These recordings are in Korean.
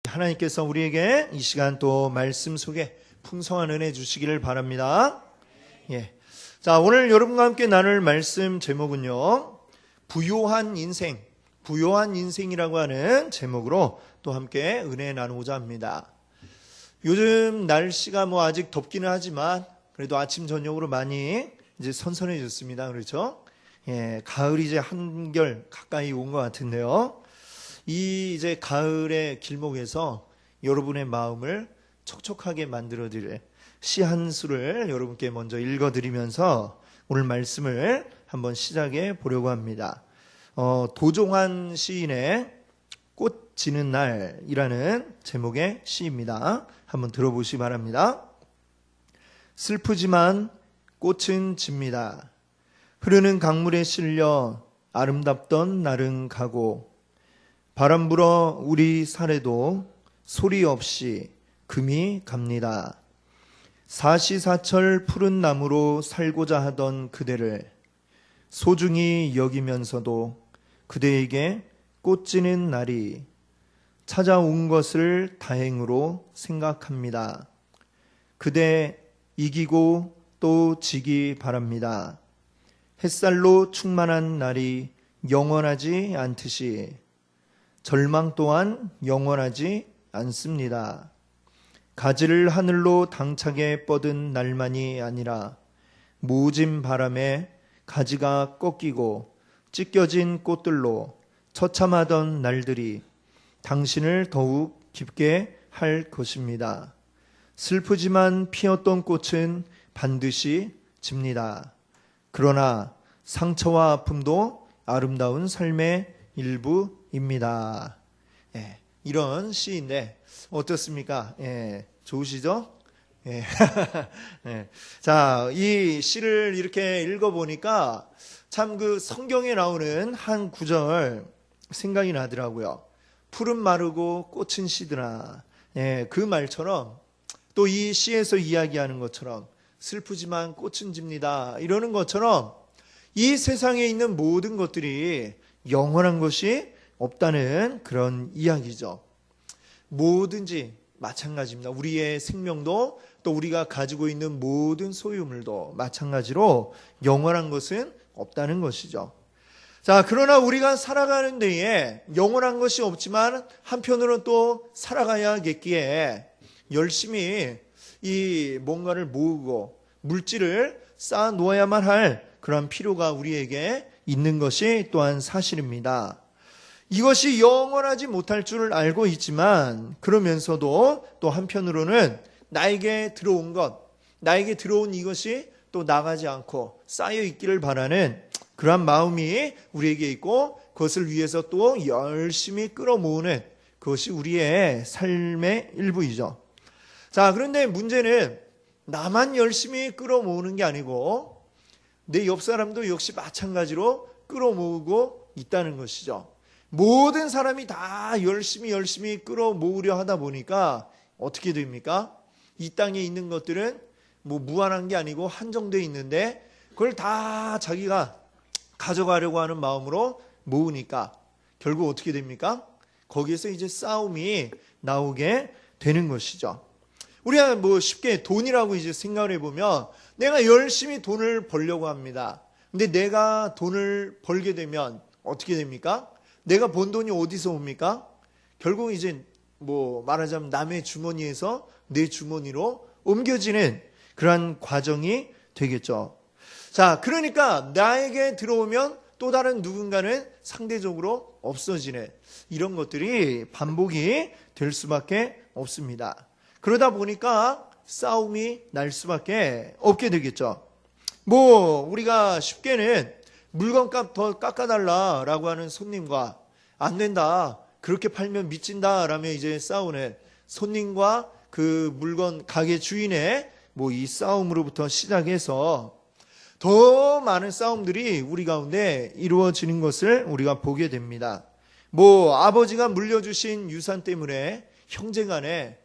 하나님께서 우리에게 이 시간 또 말씀 속에 풍성한 은혜 주시기를 바랍니다. 자, 오늘 여러분과 함께 나눌 말씀 제목은요, 부요한 인생이라고 하는 제목으로 또 함께 은혜 나누고자 합니다. 요즘 날씨가 아직 덥기는 하지만 그래도 아침 저녁으로 많이 이제 선선해졌습니다. 그렇죠? 가을이 이제 한결 가까이 온 것 같은데요. 이 이제 가을의 길목에서 여러분의 마음을 촉촉하게 만들어드릴 시 한 수를 여러분께 먼저 읽어드리면서 오늘 말씀을 한번 시작해 보려고 합니다. 도종환 시인의 꽃 지는 날이라는 제목의 시입니다. 한번 들어보시기 바랍니다. 슬프지만 꽃은 집니다. 흐르는 강물에 실려 아름답던 날은 가고 바람 불어 우리 살에도 소리 없이 금이 갑니다. 사시사철 푸른 나무로 살고자 하던 그대를 소중히 여기면서도 그대에게 꽃 지는 날이 찾아온 것을 다행으로 생각합니다. 그대 이기고 또 지기 바랍니다. 햇살로 충만한 날이 영원하지 않듯이 절망 또한 영원하지 않습니다. 가지를 하늘로 당차게 뻗은 날만이 아니라 모진 바람에 가지가 꺾이고 찢겨진 꽃들로 처참하던 날들이 당신을 더욱 깊게 할 것입니다. 슬프지만 피었던 꽃은 반드시 집니다. 그러나 상처와 아픔도 아름다운 삶의 일부입니다. 이런 시인데 어떻습니까? 좋으시죠? 자, 이 시를 이렇게 읽어보니까 참 그 성경에 나오는 한 구절 생각이 나더라고요. 푸른 마르고 꽃은 시드나. 그 말처럼 또 이 시에서 이야기하는 것처럼 슬프지만 꽃은 집니다. 이러는 것처럼 이 세상에 있는 모든 것들이 영원한 것이 없다는 그런 이야기죠. 뭐든지 마찬가지입니다. 우리의 생명도 또 우리가 가지고 있는 모든 소유물도 마찬가지로 영원한 것은 없다는 것이죠. 자, 그러나 우리가 살아가는 데에 영원한 것이 없지만 한편으로는 또 살아가야겠기에 열심히 이 뭔가를 모으고 물질을 쌓아 놓아야만 할 그런 필요가 우리에게 있는 것이 또한 사실입니다. 이것이 영원하지 못할 줄 알고 있지만 그러면서도 또 한편으로는 나에게 들어온 것, 나에게 들어온 이것이 또 나가지 않고 쌓여 있기를 바라는 그러한 마음이 우리에게 있고 그것을 위해서 또 열심히 끌어모으는 그것이 우리의 삶의 일부이죠. 자, 그런데 문제는 나만 열심히 끌어모으는 게 아니고 내 옆 사람도 역시 마찬가지로 끌어모으고 있다는 것이죠. 모든 사람이 다 열심히 끌어모으려 하다 보니까 어떻게 됩니까? 이 땅에 있는 것들은 무한한 게 아니고 한정되어 있는데 그걸 다 자기가 가져가려고 하는 마음으로 모으니까 결국 어떻게 됩니까? 거기에서 이제 싸움이 나오게 되는 것이죠. 우리가 쉽게 돈이라고 이제 생각을 해보면 내가 열심히 돈을 벌려고 합니다. 근데 내가 돈을 벌게 되면 어떻게 됩니까? 내가 번 돈이 어디서 옵니까? 결국 이제 말하자면 남의 주머니에서 내 주머니로 옮겨지는 그러한 과정이 되겠죠. 자, 그러니까 나에게 들어오면 또 다른 누군가는 상대적으로 없어지는 이런 것들이 반복이 될 수밖에 없습니다. 그러다 보니까 싸움이 날 수밖에 없게 되겠죠. 우리가 쉽게는 물건값 더 깎아달라라고 하는 손님과 안 된다, 그렇게 팔면 미친다 라며 이제 싸우는 손님과 그 물건 가게 주인의 이 싸움으로부터 시작해서 더 많은 싸움들이 우리 가운데 이루어지는 것을 우리가 보게 됩니다. 아버지가 물려주신 유산 때문에 형제간에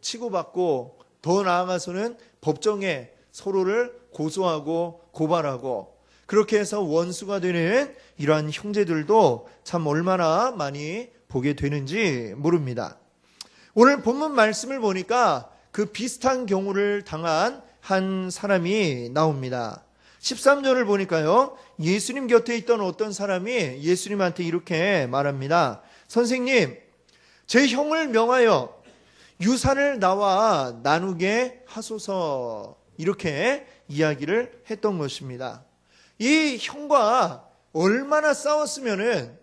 치고받고 더 나아가서는 법정에 서로를 고소하고 고발하고 그렇게 해서 원수가 되는 이러한 형제들도 참 얼마나 많이 보게 되는지 모릅니다. 오늘 본문 말씀을 보니까 그 비슷한 경우를 당한 한 사람이 나옵니다. 13절을 보니까요, 예수님 곁에 있던 어떤 사람이 예수님한테 이렇게 말합니다. 선생님, 제 형을 명하여 유산을 나와 나누게 하소서. 이렇게 이야기를 했던 것입니다. 이 형과 얼마나 싸웠으면은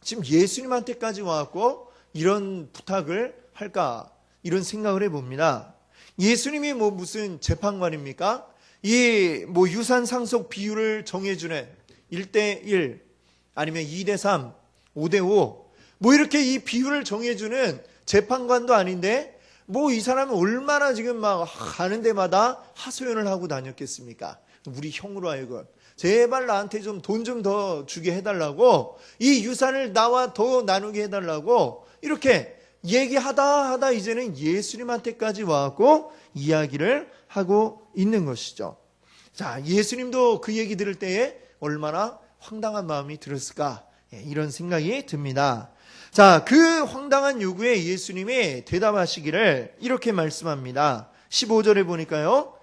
지금 예수님한테까지 와갖고 이런 부탁을 할까, 이런 생각을 해봅니다. 예수님이 무슨 재판관입니까? 이 유산 상속 비율을 정해주는 1대1 아니면 2대3, 5대5 이렇게 이 비율을 정해주는 재판관도 아닌데 이 사람은 얼마나 지금 막 가는 데마다 하소연을 하고 다녔겠습니까? 우리 형으로 하여금 제발 나한테 좀 돈 좀 더 주게 해달라고, 이 유산을 나와 더 나누게 해달라고 이렇게 얘기하다 이제는 예수님한테까지 와갖고 이야기를 하고 있는 것이죠. 자, 예수님도 그 얘기 들을 때에 얼마나 황당한 마음이 들었을까, 이런 생각이 듭니다. 자, 그 황당한 요구에 예수님이 대답하시기를 이렇게 말씀합니다. 15절에 보니까요,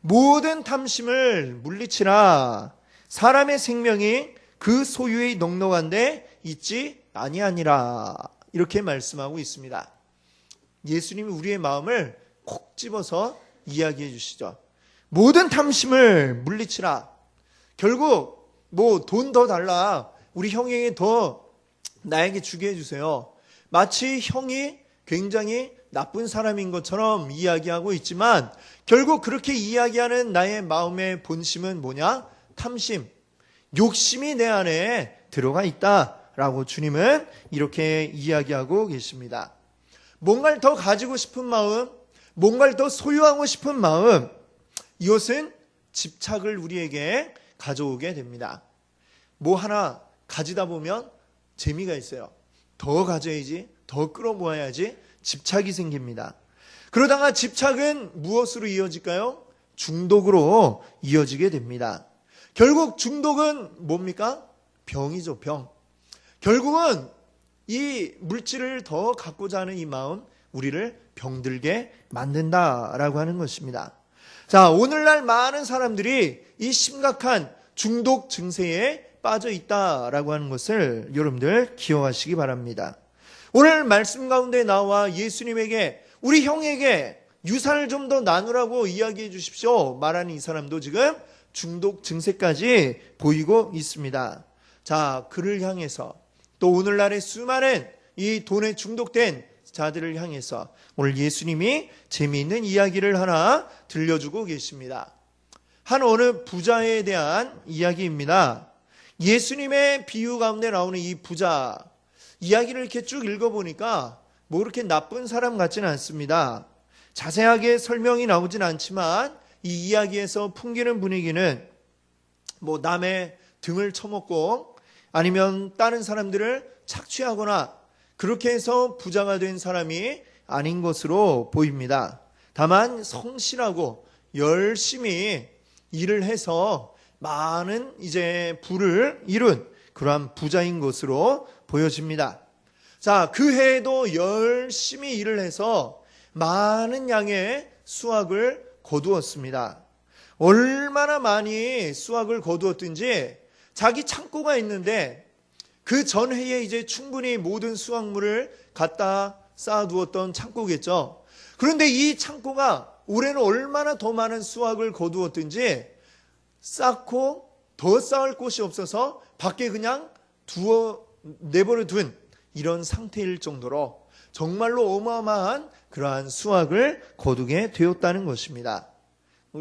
모든 탐심을 물리치라. 사람의 생명이 그 소유의 넉넉한데 있지 아니하니라. 이렇게 말씀하고 있습니다. 예수님이 우리의 마음을 콕 집어서 이야기해 주시죠. 모든 탐심을 물리치라. 결국 돈 더 달라, 우리 형에게 더 나에게 주게 해주세요. 마치 형이 굉장히 나쁜 사람인 것처럼 이야기하고 있지만 결국 그렇게 이야기하는 나의 마음의 본심은 뭐냐? 탐심, 욕심이 내 안에 들어가 있다라고 주님은 이렇게 이야기하고 계십니다. 뭔가를 더 가지고 싶은 마음, 뭔가를 더 소유하고 싶은 마음, 이것은 집착을 우리에게 가져오게 됩니다. 하나 가지다 보면 재미가 있어요. 더 가져야지, 더 끌어모아야지, 집착이 생깁니다. 그러다가 집착은 무엇으로 이어질까요? 중독으로 이어지게 됩니다. 결국 중독은 뭡니까? 병이죠, 병. 결국은 이 물질을 더 갖고자 하는 이 마음, 우리를 병들게 만든다라고 하는 것입니다. 자, 오늘날 많은 사람들이 이 심각한 중독 증세에 빠져 있다라고 하는 것을 여러분들 기억하시기 바랍니다. 오늘 말씀 가운데 나와 예수님에게, 우리 형에게 유산을 좀 더 나누라고 이야기해 주십시오 말하는 이 사람도 지금 중독 증세까지 보이고 있습니다. 자, 그를 향해서, 또 오늘날의 수많은 이 돈에 중독된 자들을 향해서 오늘 예수님이 재미있는 이야기를 하나 들려주고 계십니다. 한 어느 부자에 대한 이야기입니다. 예수님의 비유 가운데 나오는 이 부자 이야기를 이렇게 쭉 읽어보니까 그렇게 나쁜 사람 같지는 않습니다. 자세하게 설명이 나오진 않지만 이 이야기에서 풍기는 분위기는 남의 등을 쳐먹고 아니면 다른 사람들을 착취하거나 그렇게 해서 부자가 된 사람이 아닌 것으로 보입니다. 다만 성실하고 열심히 일을 해서 많은 이제 부를 이룬 그러한 부자인 것으로 보여집니다. 자, 그 해에도 열심히 일을 해서 많은 양의 수확을 거두었습니다. 얼마나 많이 수확을 거두었든지 자기 창고가 있는데 그 전해에 이제 충분히 모든 수확물을 갖다 쌓아두었던 창고겠죠. 그런데 이 창고가 올해는 얼마나 더 많은 수확을 거두었든지 쌓고 더 쌓을 곳이 없어서 밖에 그냥 내버려 둔 이런 상태일 정도로 정말로 어마어마한 그러한 수확을 거두게 되었다는 것입니다.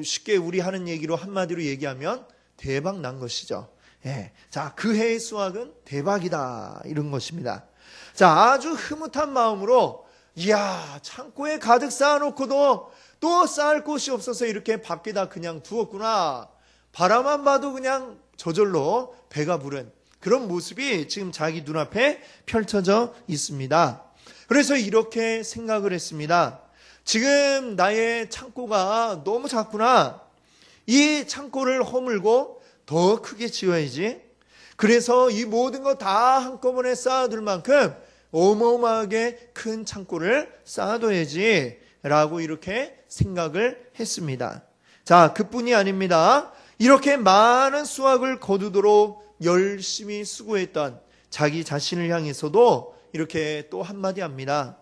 쉽게 우리 하는 얘기로 한마디로 얘기하면 대박 난 것이죠. 예. 자, 그 해의 수확은 대박이다, 이런 것입니다. 자, 아주 흐뭇한 마음으로 이야, 창고에 가득 쌓아놓고도 또 쌓을 곳이 없어서 이렇게 밖에다 그냥 두었구나. 바라만 봐도 그냥 저절로 배가 부른 그런 모습이 지금 자기 눈앞에 펼쳐져 있습니다. 그래서 이렇게 생각을 했습니다. 지금 나의 창고가 너무 작구나. 이 창고를 허물고 더 크게 지어야지. 그래서 이 모든 거 다 한꺼번에 쌓아둘 만큼 어마어마하게 큰 창고를 쌓아둬야지 라고 이렇게 생각을 했습니다. 자, 그뿐이 아닙니다. 이렇게 많은 수확을 거두도록 열심히 수고했던 자기 자신을 향해서도 이렇게 또 한마디 합니다.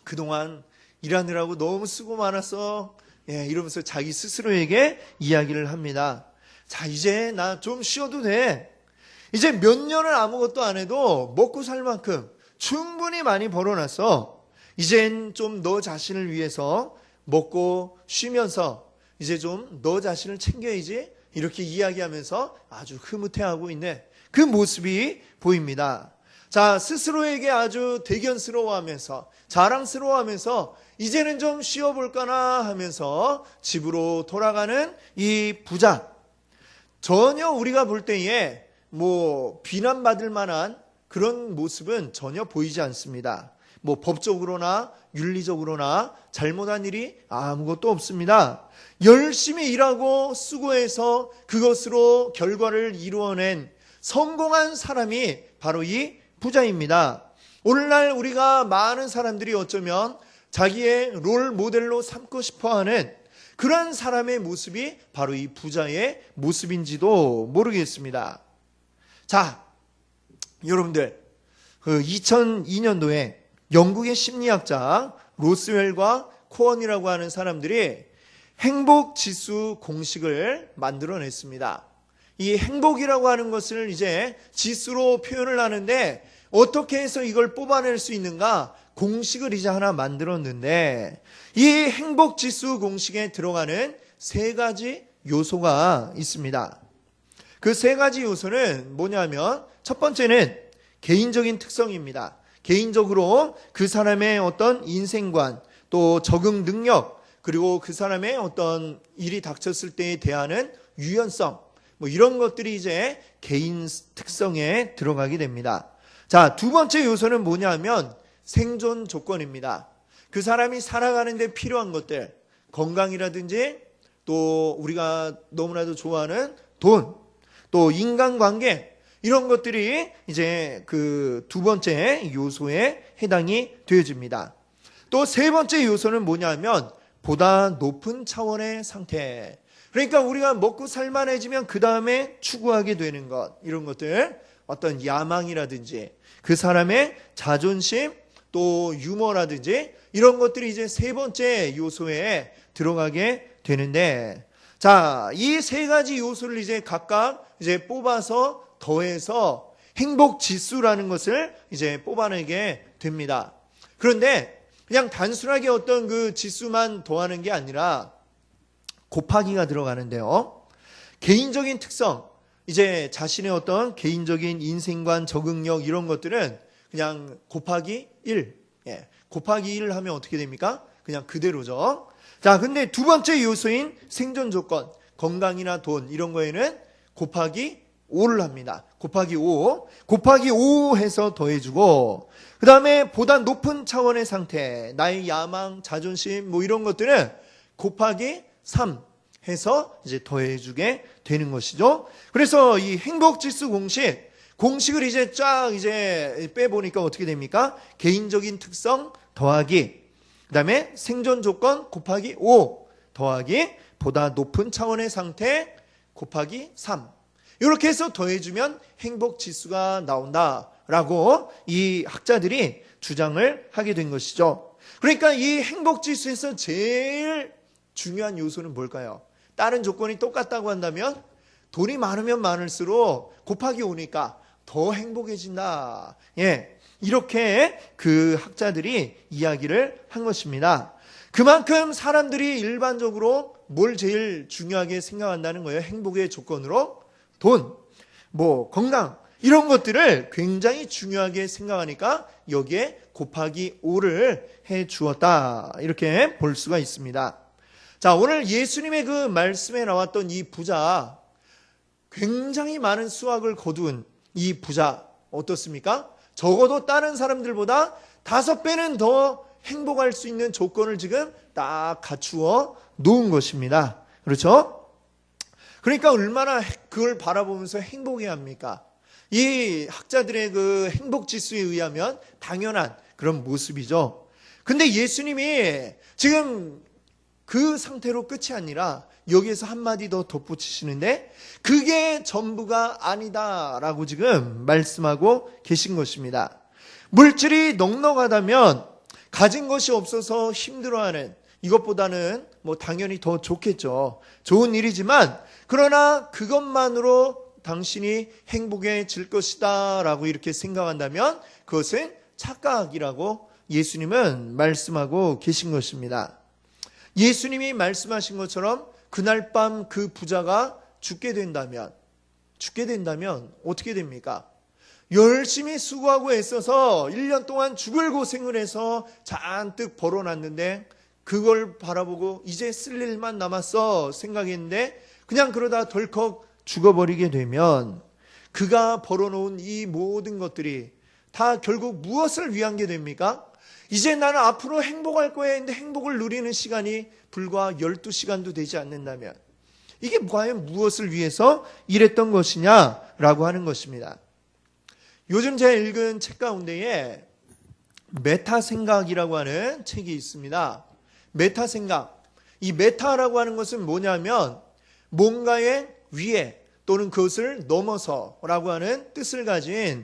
그동안 일하느라고 너무 수고 많았어. 이러면서 자기 스스로에게 이야기를 합니다. 자, 이제 나 좀 쉬어도 돼. 이제 몇 년을 아무것도 안 해도 먹고 살 만큼 충분히 많이 벌어놨어. 이젠 좀 너 자신을 위해서 먹고 쉬면서 이제 좀 너 자신을 챙겨야지. 이렇게 이야기하면서 아주 흐뭇해하고 있는 그 모습이 보입니다. 자, 스스로에게 아주 대견스러워하면서 자랑스러워하면서 이제는 좀 쉬어볼까나 하면서 집으로 돌아가는 이 부자. 전혀 우리가 볼 때에 비난받을 만한 그런 모습은 전혀 보이지 않습니다. 법적으로나 윤리적으로나 잘못한 일이 아무것도 없습니다. 열심히 일하고 수고해서 그것으로 결과를 이루어낸 성공한 사람이 바로 이 부자입니다. 오늘날 우리가 많은 사람들이 어쩌면 자기의 롤 모델로 삼고 싶어하는 그런 사람의 모습이 바로 이 부자의 모습인지도 모르겠습니다. 자, 여러분들, 2002년도에 영국의 심리학자 로스웰과 코언이라고 하는 사람들이 행복지수 공식을 만들어냈습니다. 이 행복이라고 하는 것을 이제 지수로 표현을 하는데 어떻게 해서 이걸 뽑아낼 수 있는가 공식을 이제 하나 만들었는데 이 행복지수 공식에 들어가는 세 가지 요소가 있습니다. 그 세 가지 요소는 뭐냐면 첫 번째는 개인적인 특성입니다. 개인적으로 그 사람의 어떤 인생관, 또 적응 능력, 그리고 그 사람의 어떤 일이 닥쳤을 때에 대하는 유연성, 이런 것들이 이제 개인 특성에 들어가게 됩니다. 자, 두 번째 요소는 뭐냐면 생존 조건입니다. 그 사람이 살아가는 데 필요한 것들, 건강이라든지 또 우리가 너무나도 좋아하는 돈, 또 인간관계, 이런 것들이 이제 그 두 번째 요소에 해당이 되어집니다. 또 세 번째 요소는 뭐냐면 보다 높은 차원의 상태. 그러니까 우리가 먹고 살만해지면 그 다음에 추구하게 되는 것, 이런 것들, 어떤 야망이라든지 그 사람의 자존심, 또 유머라든지 이런 것들이 이제 세 번째 요소에 들어가게 되는데, 자, 이 세 가지 요소를 이제 각각 이제 뽑아서 더해서 행복 지수라는 것을 이제 뽑아내게 됩니다. 그런데 그냥 단순하게 어떤 그 지수만 더하는 게 아니라 곱하기가 들어가는데요. 개인적인 특성, 이제 자신의 어떤 개인적인 인생관, 적응력 이런 것들은 그냥 곱하기 1. 곱하기 1을 하면 어떻게 됩니까? 그냥 그대로죠. 자, 근데 두 번째 요소인 생존 조건, 건강이나 돈 이런 거에는 곱하기 5를 합니다. 곱하기 5. 곱하기 5 해서 더해주고, 그 다음에 보다 높은 차원의 상태, 나의 야망, 자존심 이런 것들은 곱하기 3 해서 이제 더해주게 되는 것이죠. 그래서 이 행복지수 공식을 이제 쫙 이제 빼보니까 어떻게 됩니까? 개인적인 특성 더하기, 그 다음에 생존 조건 곱하기 5 더하기 보다 높은 차원의 상태 곱하기 3. 이렇게 해서 더해주면 행복지수가 나온다라고 이 학자들이 주장을 하게 된 것이죠. 그러니까 이 행복지수에서 제일 중요한 요소는 뭘까요? 다른 조건이 똑같다고 한다면 돈이 많으면 많을수록 곱하기 5니까 더 행복해진다. 이렇게 그 학자들이 이야기를 한 것입니다. 그만큼 사람들이 일반적으로 뭘 제일 중요하게 생각한다는 거예요. 행복의 조건으로 돈, 건강 이런 것들을 굉장히 중요하게 생각하니까 여기에 곱하기 5를 해 주었다. 이렇게 볼 수가 있습니다. 자, 오늘 예수님의 그 말씀에 나왔던 이 부자, 굉장히 많은 수확을 거둔 이 부자 어떻습니까? 적어도 다른 사람들보다 5배는 더 행복할 수 있는 조건을 지금 딱 갖추어 놓은 것입니다. 그렇죠? 그러니까 얼마나 그걸 바라보면서 행복해야 합니까? 이 학자들의 그 행복 지수에 의하면 당연한 그런 모습이죠. 근데 예수님이 지금 그 상태로 끝이 아니라 여기에서 한마디 더 덧붙이시는데 그게 전부가 아니다라고 지금 말씀하고 계신 것입니다. 물질이 넉넉하다면 가진 것이 없어서 힘들어하는 이것보다는 당연히 더 좋겠죠. 좋은 일이지만 그러나 그것만으로 당신이 행복해질 것이다 라고 이렇게 생각한다면 그것은 착각이라고 예수님은 말씀하고 계신 것입니다. 예수님이 말씀하신 것처럼 그날 밤 그 부자가 죽게 된다면 어떻게 됩니까? 열심히 수고하고 애써서 1년 동안 죽을 고생을 해서 잔뜩 벌어놨는데 그걸 바라보고 이제 쓸 일만 남았어 생각했는데 그냥 그러다 덜컥 죽어버리게 되면 그가 벌어놓은 이 모든 것들이 다 결국 무엇을 위한 게 됩니까? 이제 나는 앞으로 행복할 거야 했는데 행복을 누리는 시간이 불과 12시간도 되지 않는다면 이게 과연 무엇을 위해서 일했던 것이냐라고 하는 것입니다. 요즘 제가 읽은 책 가운데에 메타생각이라고 하는 책이 있습니다. 메타생각. 이 메타라고 하는 것은 뭐냐면 뭔가의 위에 또는 그것을 넘어서라고 하는 뜻을 가진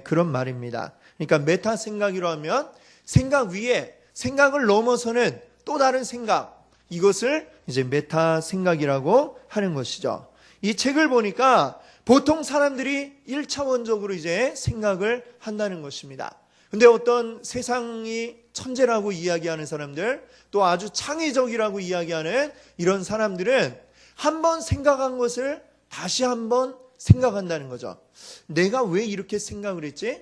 그런 말입니다. 그러니까 메타생각이라고 하면 생각 위에 생각을 넘어서는 또 다른 생각, 이것을 이제 메타생각이라고 하는 것이죠. 이 책을 보니까 보통 사람들이 1차원적으로 이제 생각을 한다는 것입니다. 근데 어떤 세상이 천재라고 이야기하는 사람들, 또 아주 창의적이라고 이야기하는 이런 사람들은 한번 생각한 것을 다시 한번 생각한다는 거죠. 내가 왜 이렇게 생각을 했지?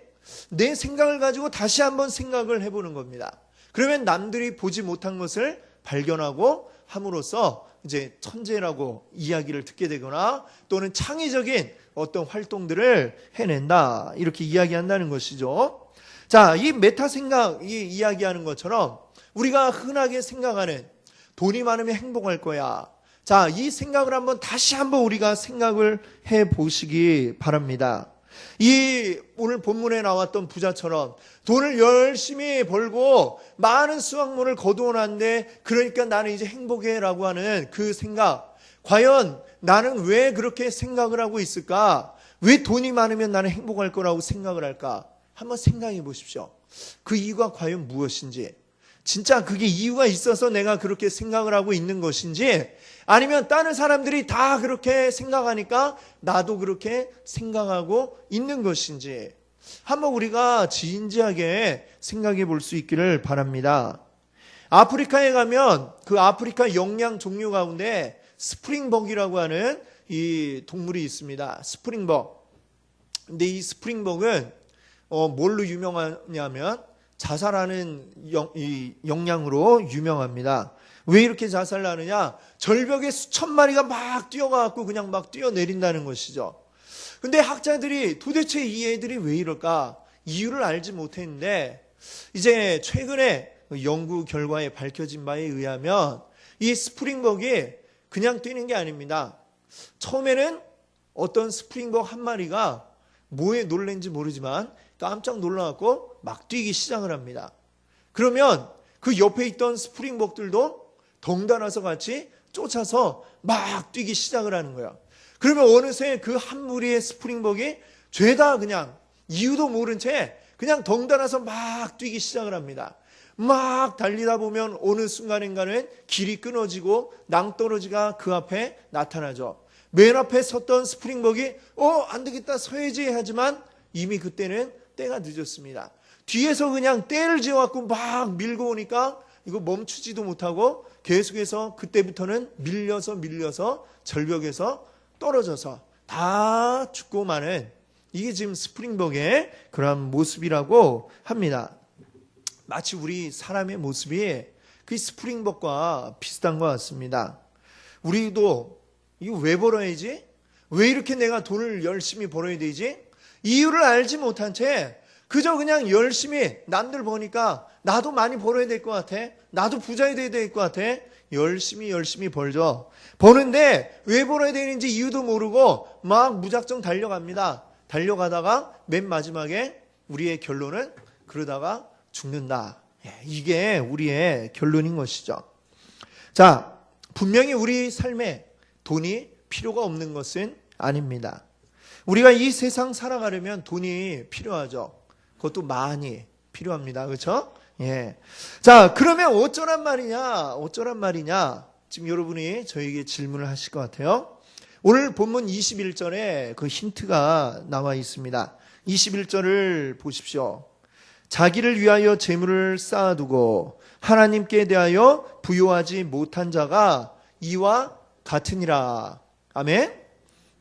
내 생각을 가지고 다시 한번 생각을 해보는 겁니다. 그러면 남들이 보지 못한 것을 발견하고 함으로써 이제 천재라고 이야기를 듣게 되거나 또는 창의적인 어떤 활동들을 해낸다 이렇게 이야기한다는 것이죠. 자, 이 메타 생각이 이야기하는 것처럼 우리가 흔하게 생각하는 돈이 많으면 행복할 거야. 자, 이 생각을 다시 한번 우리가 생각을 해 보시기 바랍니다. 이 오늘 본문에 나왔던 부자처럼 돈을 열심히 벌고 많은 수확물을 거두어놨는데 그러니까 나는 이제 행복해라고 하는 그 생각, 과연 나는 왜 그렇게 생각을 하고 있을까? 왜 돈이 많으면 나는 행복할 거라고 생각을 할까? 한번 생각해 보십시오. 그 이유가 과연 무엇인지, 진짜 그게 이유가 있어서 내가 그렇게 생각을 하고 있는 것인지, 아니면 다른 사람들이 다 그렇게 생각하니까 나도 그렇게 생각하고 있는 것인지 한번 우리가 진지하게 생각해 볼 수 있기를 바랍니다. 아프리카에 가면 그 아프리카 영양 종류 가운데 스프링벅이라고 하는 이 동물이 있습니다. 스프링벅. 근데 이 스프링벅은 뭘로 유명하냐면 자살하는 영양으로 유명합니다. 왜 이렇게 자살을 하느냐? 절벽에 수천 마리가 막 뛰어가고 그냥 막 뛰어내린다는 것이죠. 근데 학자들이 도대체 이 애들이 왜 이럴까? 이유를 알지 못했는데 이제 최근에 연구 결과에 밝혀진 바에 의하면 이 스프링벅이 그냥 뛰는 게 아닙니다. 처음에는 어떤 스프링벅 한 마리가 뭐에 놀란지 모르지만 깜짝 놀라갖고 막 뛰기 시작을 합니다. 그러면 그 옆에 있던 스프링벅들도 덩달아서 같이 쫓아서 막 뛰기 시작을 하는 거야. 그러면 어느새 그 한 무리의 스프링벅이 죄다 그냥 이유도 모른 채 그냥 덩달아서 막 뛰기 시작을 합니다. 막 달리다 보면 어느 순간인가는 길이 끊어지고 낭떠러지가 그 앞에 나타나죠. 맨 앞에 섰던 스프링벅이 안 되겠다 서야지 하지만 이미 그때는 때가 늦었습니다. 뒤에서 그냥 때를 지어갖고 막 밀고 오니까 이거 멈추지도 못하고 계속해서 그때부터는 밀려서 절벽에서 떨어져서 다 죽고 마는, 이게 지금 스프링벅의 그런 모습이라고 합니다. 마치 우리 사람의 모습이 그 스프링벅과 비슷한 것 같습니다. 우리도 이거 왜 벌어야지? 왜 이렇게 내가 돈을 열심히 벌어야 되지? 이유를 알지 못한 채 그저 그냥 열심히 남들 보니까 나도 많이 벌어야 될 것 같아. 나도 부자 돼야 될 것 같아. 열심히 벌죠. 버는데 왜 벌어야 되는지 이유도 모르고 막 무작정 달려갑니다. 달려가다가 맨 마지막에 우리의 결론은 그러다가 죽는다. 이게 우리의 결론인 것이죠. 자, 분명히 우리 삶에 돈이 필요가 없는 것은 아닙니다. 우리가 이 세상 살아가려면 돈이 필요하죠. 그것도 많이 필요합니다. 그렇죠? 예. 자, 그러면 어쩌란 말이냐? 지금 여러분이 저에게 질문을 하실 것 같아요. 오늘 본문 21절에 그 힌트가 나와 있습니다. 21절을 보십시오. 자기를 위하여 재물을 쌓아두고 하나님께 대하여 부요하지 못한 자가 이와 같으니라. 아멘.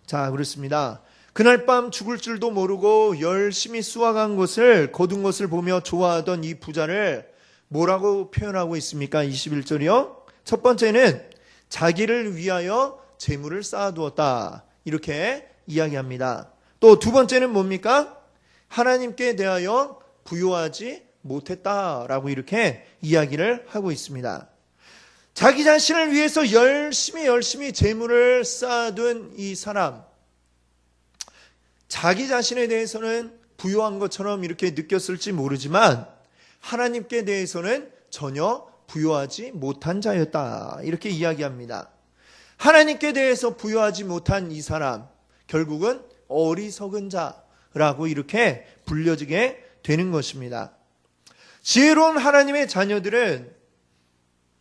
자, 그렇습니다. 그날 밤 죽을 줄도 모르고 열심히 수확한 것을 거둔 것을 보며 좋아하던 이 부자를 뭐라고 표현하고 있습니까? 21절이요. 첫 번째는 자기를 위하여 재물을 쌓아두었다. 이렇게 이야기합니다. 또 두 번째는 뭡니까? 하나님께 대하여 부요하지 못했다라고 이렇게 이야기를 하고 있습니다. 자기 자신을 위해서 열심히 재물을 쌓아둔 이 사람, 자기 자신에 대해서는 부요한 것처럼 이렇게 느꼈을지 모르지만 하나님께 대해서는 전혀 부요하지 못한 자였다. 이렇게 이야기합니다. 하나님께 대해서 부요하지 못한 이 사람, 결국은 어리석은 자라고 이렇게 불려지게 되는 것입니다. 지혜로운 하나님의 자녀들은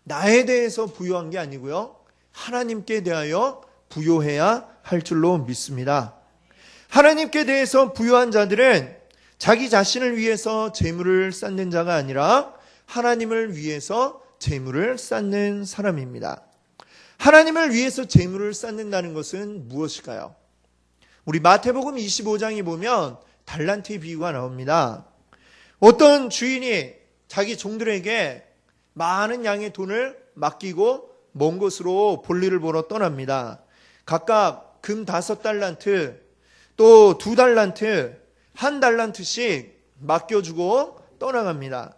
나에 대해서 부요한 게 아니고요, 하나님께 대하여 부요해야 할 줄로 믿습니다. 하나님께 대해서 부요한 자들은 자기 자신을 위해서 재물을 쌓는 자가 아니라 하나님을 위해서 재물을 쌓는 사람입니다. 하나님을 위해서 재물을 쌓는다는 것은 무엇일까요? 우리 마태복음 25장에 보면 달란트의 비유가 나옵니다. 어떤 주인이 자기 종들에게 많은 양의 돈을 맡기고 먼 곳으로 볼일을 보러 떠납니다. 각각 금 5달란트, 또 2달란트, 1달란트씩 맡겨주고 떠나갑니다.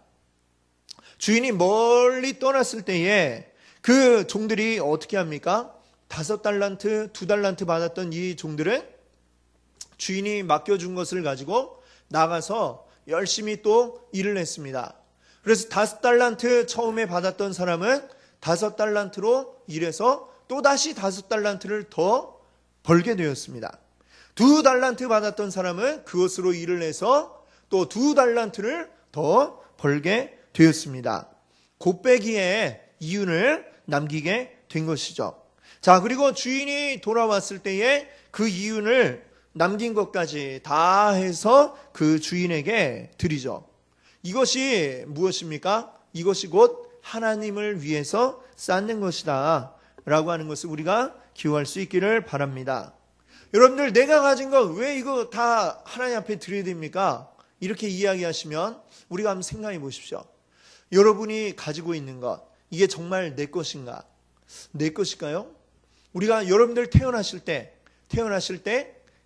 주인이 멀리 떠났을 때에 그 종들이 어떻게 합니까? 5달란트, 2달란트 받았던 이 종들은 주인이 맡겨준 것을 가지고 나가서 열심히 또 일을 했습니다. 그래서 5달란트 처음에 받았던 사람은 5달란트로 일해서 또다시 5달란트를 더 벌게 되었습니다. 2달란트 받았던 사람은 그것으로 일을 해서 또 2달란트를 더 벌게 되었습니다. 곱빼기에 이윤을 남기게 된 것이죠. 자, 그리고 주인이 돌아왔을 때에 그 이윤을 남긴 것까지 다 해서 그 주인에게 드리죠. 이것이 무엇입니까? 이것이 곧 하나님을 위해서 쌓는 것이다 라고 하는 것을 우리가 기억할 수 있기를 바랍니다. 여러분들, 내가 가진 거 왜 이거 다 하나님 앞에 드려야 됩니까? 이렇게 이야기하시면 우리가 한번 생각해 보십시오. 여러분이 가지고 있는 것, 이게 정말 내 것인가? 내 것일까요? 우리가 여러분들 태어나실 때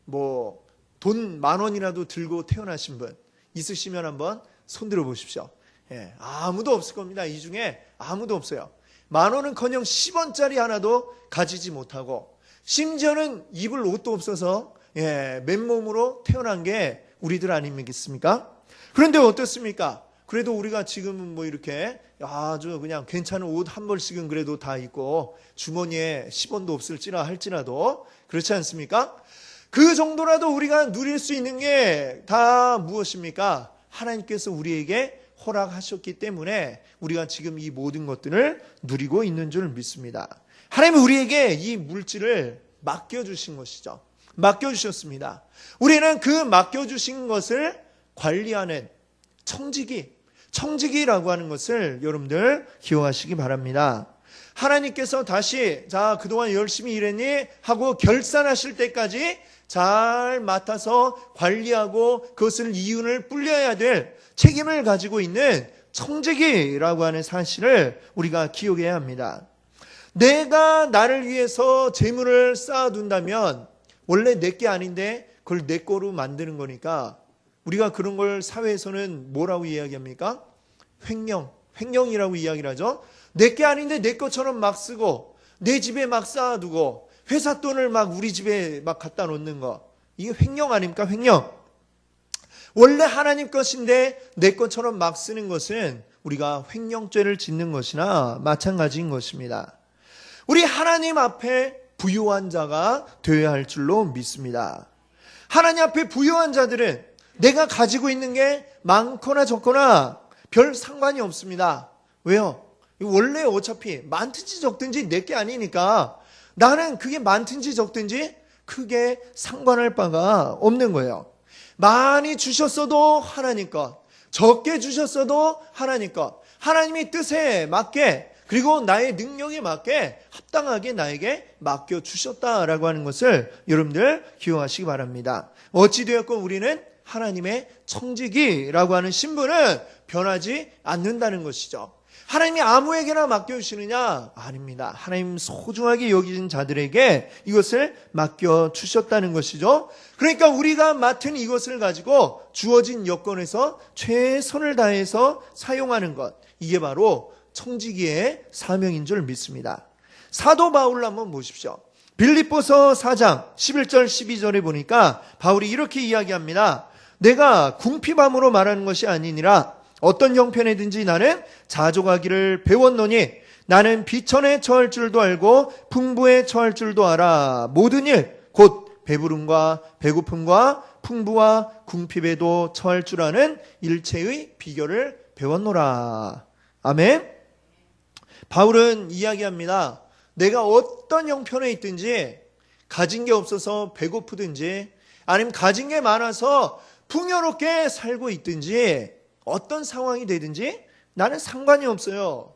뭐 돈 10,000원이라도 들고 태어나신 분 있으시면 한번 손들어 보십시오. 예, 아무도 없을 겁니다. 이 중에 아무도 없어요. 10,000원은커녕 10원짜리 하나도 가지지 못하고 심지어는 입을 옷도 없어서 맨몸으로 태어난 게 우리들 아니겠습니까? 그런데 어떻습니까? 그래도 우리가 지금은 뭐 이렇게 아주 그냥 괜찮은 옷 한 벌씩은 그래도 다 있고 주머니에 10원도 없을지라 할지라도 그렇지 않습니까? 그 정도라도 우리가 누릴 수 있는 게 다 무엇입니까? 하나님께서 우리에게 허락하셨기 때문에 우리가 지금 이 모든 것들을 누리고 있는 줄 믿습니다. 하나님은 우리에게 이 물질을 맡겨주신 것이죠. 맡겨주셨습니다. 우리는 그 맡겨주신 것을 관리하는 청지기라고 하는 것을 여러분들 기억하시기 바랍니다. 하나님께서 다시 자, 그동안 열심히 일했니? 하고 결산하실 때까지 잘 맡아서 관리하고 그것을 이윤을 불려야 될 책임을 가지고 있는 청지기라고 하는 사실을 우리가 기억해야 합니다. 내가 나를 위해서 재물을 쌓아둔다면 원래 내 게 아닌데 그걸 내 거로 만드는 거니까 우리가 그런 걸 사회에서는 뭐라고 이야기합니까? 횡령이라고 이야기를 하죠. 내 게 아닌데 내 것처럼 막 쓰고 내 집에 막 쌓아두고 회사 돈을 막 우리 집에 막 갖다 놓는 거, 이게 횡령 아닙니까? 횡령. 원래 하나님 것인데 내 것처럼 막 쓰는 것은 우리가 횡령죄를 짓는 것이나 마찬가지인 것입니다. 우리 하나님 앞에 부유한 자가 되어야 할 줄로 믿습니다. 하나님 앞에 부유한 자들은 내가 가지고 있는 게 많거나 적거나 별 상관이 없습니다. 왜요? 원래 어차피 많든지 적든지 내 게 아니니까 나는 그게 많든지 적든지 크게 상관할 바가 없는 거예요. 많이 주셨어도 하나님 것, 적게 주셨어도 하나님 것, 하나님의 뜻에 맞게 그리고 나의 능력에 맞게 합당하게 나에게 맡겨주셨다라고 하는 것을 여러분들 기억하시기 바랍니다. 어찌되었건 우리는 하나님의 청지기라고 하는 신분은 변하지 않는다는 것이죠. 하나님이 아무에게나 맡겨주시느냐? 아닙니다. 하나님 소중하게 여기신 자들에게 이것을 맡겨주셨다는 것이죠. 그러니까 우리가 맡은 이것을 가지고 주어진 여건에서 최선을 다해서 사용하는 것, 이게 바로 청지기의 사명인 줄 믿습니다. 사도 바울을 한번 보십시오. 빌립보서 4장 11절 12절에 보니까 바울이 이렇게 이야기합니다. 내가 궁핍함으로 말하는 것이 아니니라. 어떤 형편이든지 나는 자족하기를 배웠노니 나는 비천에 처할 줄도 알고 풍부에 처할 줄도 알아. 모든 일 곧 배부름과 배고픔과 풍부와 궁핍에도 처할 줄 아는 일체의 비결을 배웠노라. 아멘. 바울은 이야기합니다. 내가 어떤 형편에 있든지 가진 게 없어서 배고프든지 아니면 가진 게 많아서 풍요롭게 살고 있든지 어떤 상황이 되든지 나는 상관이 없어요.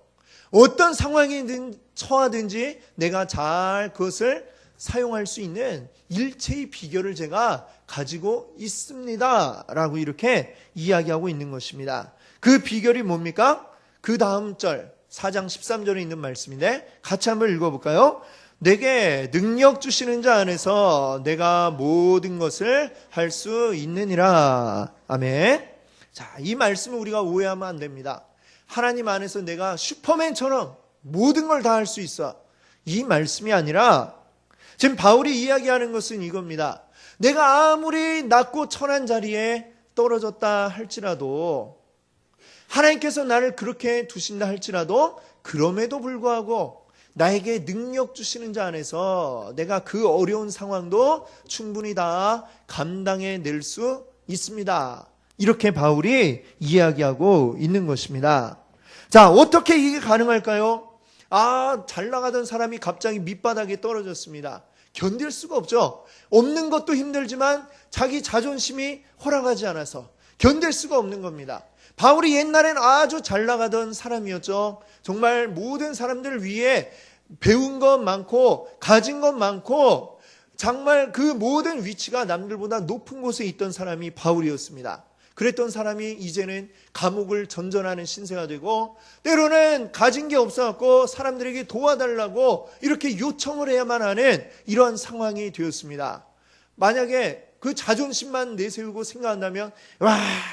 어떤 상황이든 처하든지 내가 잘 그것을 사용할 수 있는 일체의 비결을 제가 가지고 있습니다. 라고 이렇게 이야기하고 있는 것입니다. 그 비결이 뭡니까? 그 다음 절 4장 13절에 있는 말씀인데 같이 한번 읽어볼까요? 내게 능력 주시는 자 안에서 내가 모든 것을 할 수 있느니라. 아멘. 자, 이 말씀을 우리가 오해하면 안 됩니다. 하나님 안에서 내가 슈퍼맨처럼 모든 걸 다 할 수 있어. 이 말씀이 아니라 지금 바울이 이야기하는 것은 이겁니다. 내가 아무리 낮고 천한 자리에 떨어졌다 할지라도 하나님께서 나를 그렇게 두신다 할지라도 그럼에도 불구하고 나에게 능력 주시는 자 안에서 내가 그 어려운 상황도 충분히 다 감당해낼 수 있습니다. 이렇게 바울이 이야기하고 있는 것입니다. 자, 어떻게 이게 가능할까요? 잘 나가던 사람이 갑자기 밑바닥에 떨어졌습니다. 견딜 수가 없죠. 없는 것도 힘들지만 자기 자존심이 허락하지 않아서 견딜 수가 없는 겁니다. 바울이 옛날엔 아주 잘 나가던 사람이었죠. 정말 모든 사람들을 위해 배운 것 많고 가진 것 많고 정말 그 모든 위치가 남들보다 높은 곳에 있던 사람이 바울이었습니다. 그랬던 사람이 이제는 감옥을 전전하는 신세가 되고 때로는 가진 게 없어갖고 사람들에게 도와달라고 이렇게 요청을 해야만 하는 이러한 상황이 되었습니다. 만약에 그 자존심만 내세우고 생각한다면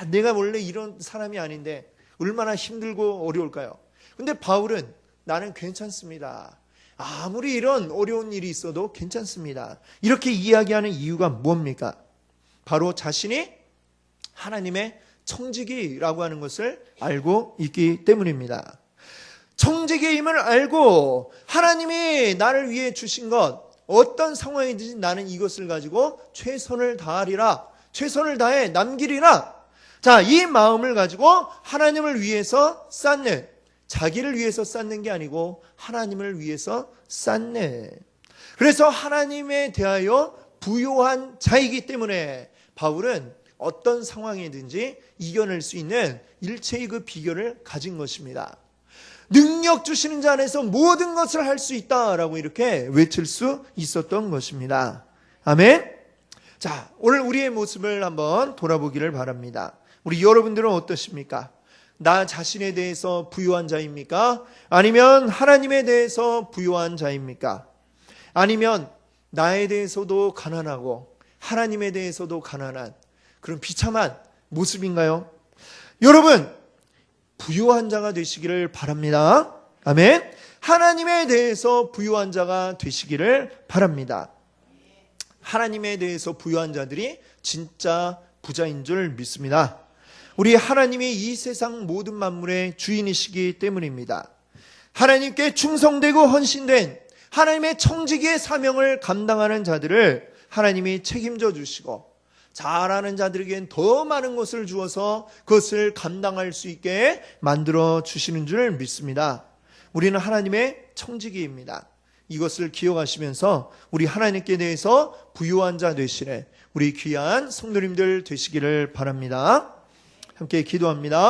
내가 원래 이런 사람이 아닌데 얼마나 힘들고 어려울까요? 근데 바울은 나는 괜찮습니다. 아무리 이런 어려운 일이 있어도 괜찮습니다. 이렇게 이야기하는 이유가 뭡니까? 바로 자신이 하나님의 청지기라고 하는 것을 알고 있기 때문입니다. 청지기임을 알고 하나님이 나를 위해 주신 것 어떤 상황이든지 나는 이것을 가지고 최선을 다하리라. 최선을 다해 남기리라. 자, 이 마음을 가지고 하나님을 위해서 쌓는, 자기를 위해서 쌓는 게 아니고 하나님을 위해서 쌓네. 그래서 하나님에 대하여 부요한 자이기 때문에 바울은 어떤 상황이든지 이겨낼 수 있는 일체의 그 비결을 가진 것입니다. 능력 주시는 자 안에서 모든 것을 할 수 있다라고 이렇게 외칠 수 있었던 것입니다. 아멘. 자, 오늘 우리의 모습을 한번 돌아보기를 바랍니다. 우리 여러분들은 어떠십니까? 나 자신에 대해서 부유한 자입니까? 아니면 하나님에 대해서 부유한 자입니까? 아니면 나에 대해서도 가난하고 하나님에 대해서도 가난한 그런 비참한 모습인가요? 여러분, 부유한 자가 되시기를 바랍니다. 아멘. 하나님에 대해서 부유한 자가 되시기를 바랍니다. 하나님에 대해서 부유한 자들이 진짜 부자인 줄 믿습니다. 우리 하나님이 이 세상 모든 만물의 주인이시기 때문입니다. 하나님께 충성되고 헌신된 하나님의 청지기의 사명을 감당하는 자들을 하나님이 책임져 주시고, 잘하는 자들에겐 더 많은 것을 주어서 그것을 감당할 수 있게 만들어 주시는 줄 믿습니다. 우리는 하나님의 청지기입니다. 이것을 기억하시면서 우리 하나님께 대해서 부유한 자 되시래 우리 귀한 성도님들 되시기를 바랍니다. 함께 기도합니다.